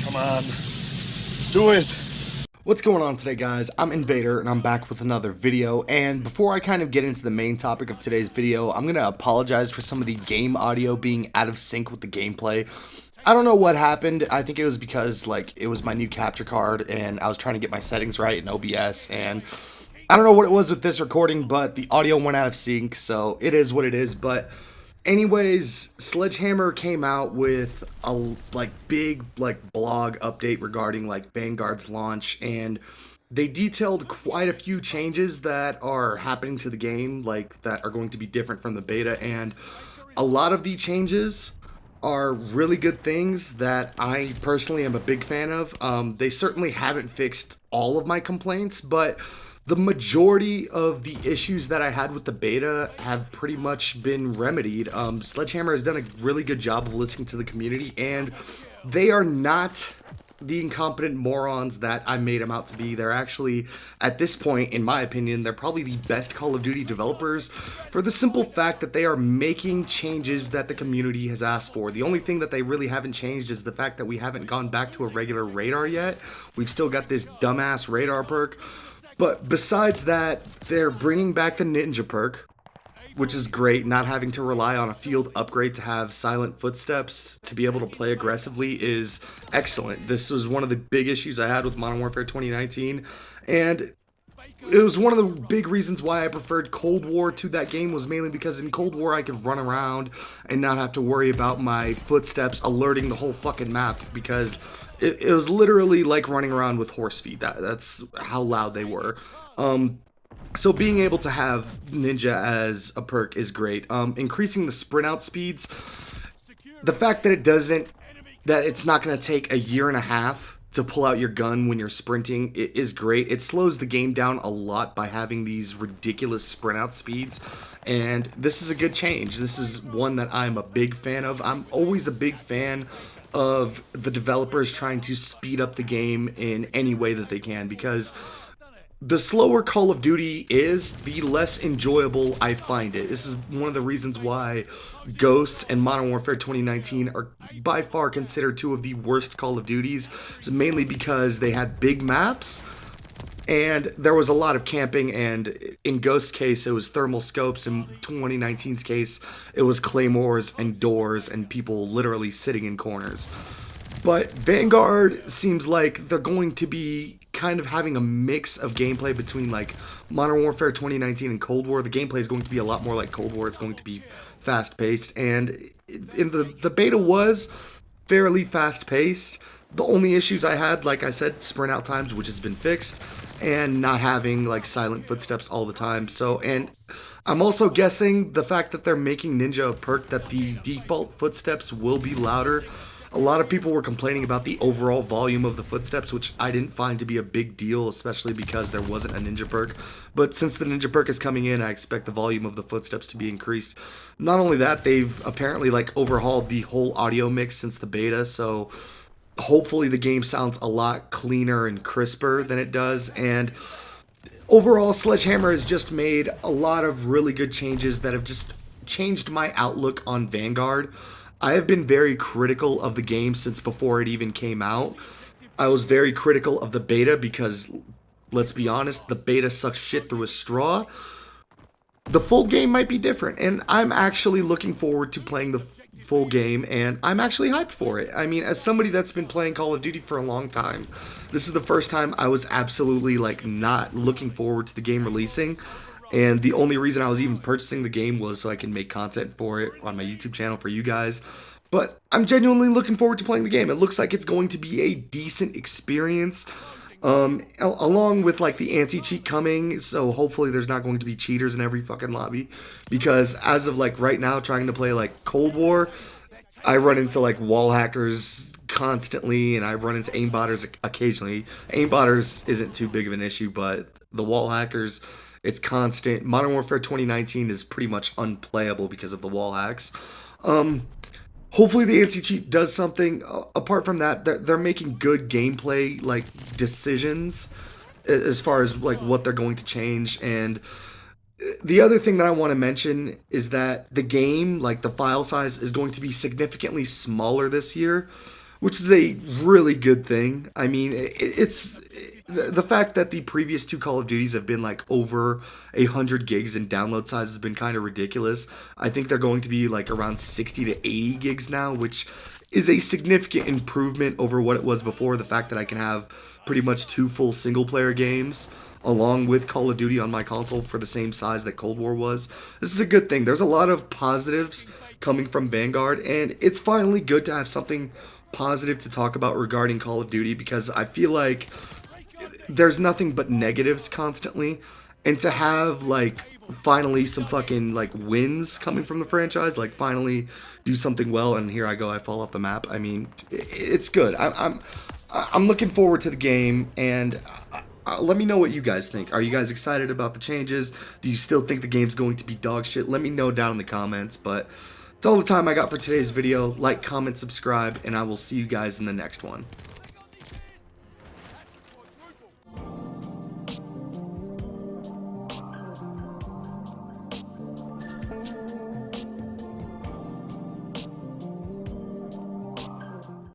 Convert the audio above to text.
Come on. Do it. What's going on today, guys? I'm Invader and I'm back with another video, and before I kind of get into the main topic of today's video, I'm gonna apologize for some of the game audio being out of sync with the gameplay. I don't know what happened. I think it was because it was my new capture card and I was trying to get my settings right in OBS, and I don't know what it was with this recording, but the audio went out of sync, so it is what it is. But anyways, Sledgehammer came out with a big blog update regarding Vanguard's launch, and they detailed quite a few changes that are happening to the game, that are going to be different from the beta, and a lot of the changes are really good things that I personally am a big fan of. They certainly haven't fixed all of my complaints, but the majority of the issues that I had with the beta have pretty much been remedied. Sledgehammer has done a really good job of listening to the community, and they are not the incompetent morons that I made them out to be. They're actually, at this point, in my opinion, they're probably the best Call of Duty developers for the simple fact that they are making changes that the community has asked for. The only thing that they really haven't changed is the fact that we haven't gone back to a regular radar yet. We've still got this dumbass radar perk. But besides that, they're bringing back the ninja perk, which is great. Not having to rely on a field upgrade to have silent footsteps to be able to play aggressively is excellent. This was one of the big issues I had with Modern Warfare 2019, and it was one of the big reasons why I preferred Cold War to that game, was mainly because in Cold War I could run around and not have to worry about my footsteps alerting the whole fucking map, because it was literally like running around with horse feet. That's how loud they were. So being able to have Ninja as a perk is great. Increasing the sprint out speeds, the fact that it's not going to take a year and a half to pull out your gun when you're sprinting, it is great. It slows the game down a lot by having these ridiculous sprint out speeds, and this is a good change. This is one that I'm a big fan of. I'm always a big fan of the developers trying to speed up the game in any way that they can, because the slower Call of Duty is, the less enjoyable I find it. This is one of the reasons why Ghosts and Modern Warfare 2019 are by far considered two of the worst Call of Duties. It's mainly because they had big maps, and there was a lot of camping, and in Ghost's case, it was thermal scopes. In 2019's case, it was claymores and doors and people literally sitting in corners. But Vanguard seems like they're going to be kind of having a mix of gameplay between Modern Warfare 2019 and Cold War. The gameplay is going to be a lot more like Cold War. It's going to be fast-paced, and in the beta was fairly fast-paced. The only issues I had, like I said, sprint out times, which has been fixed, and not having silent footsteps all the time. So, and I'm also guessing the fact that they're making Ninja a perk, that the default footsteps will be louder. A lot of people were complaining about the overall volume of the footsteps, which I didn't find to be a big deal, especially because there wasn't a ninja perk. But since the ninja perk is coming in, I expect the volume of the footsteps to be increased. Not only that, they've apparently overhauled the whole audio mix since the beta, so hopefully the game sounds a lot cleaner and crisper than it does. And overall, Sledgehammer has just made a lot of really good changes that have just changed my outlook on Vanguard. I have been very critical of the game since before it even came out. I was very critical of the beta because, let's be honest, the beta sucks shit through a straw. The full game might be different, and I'm actually looking forward to playing the full game, and I'm actually hyped for it. I mean, as somebody that's been playing Call of Duty for a long time, this is the first time I was absolutely not looking forward to the game releasing. And the only reason I was even purchasing the game was so I can make content for it on my YouTube channel for you guys. But I'm genuinely looking forward to playing the game. It looks like it's going to be a decent experience, along with the anti-cheat coming. So hopefully there's not going to be cheaters in every fucking lobby. Because as of right now, trying to play Cold War, I run into wall hackers constantly, and I run into aimbotters occasionally. Aimbotters isn't too big of an issue, but the wall hackers, it's constant. Modern Warfare 2019 is pretty much unplayable because of the wall hacks. Hopefully the anti-cheat does something. Apart from that, they're making good gameplay decisions as far as what they're going to change, and the other thing that I want to mention is that the game, like the file size, is going to be significantly smaller this year, which is a really good thing. I mean, it's the fact that the previous two Call of Duties have been like over 100 gigs and download size has been kind of ridiculous. I think they're going to be like around 60 to 80 gigs now, which is a significant improvement over what it was before. The fact that I can have pretty much two full single player games along with Call of Duty on my console for the same size that Cold War was. This is a good thing. There's a lot of positives coming from Vanguard, and it's finally good to have something positive to talk about regarding Call of Duty, because I feel like there's nothing but negatives constantly, and to have like finally some fucking like wins coming from the franchise, like finally do something well, and here I go, I fall off the map. I mean, it's good. I'm looking forward to the game, and let me know what you guys think. Are you guys excited about the changes? Do you still think the game's going to be dog shit? Let me know down in the comments. But that's all the time I got for today's video. Like, comment, subscribe, and I will see you guys in the next one.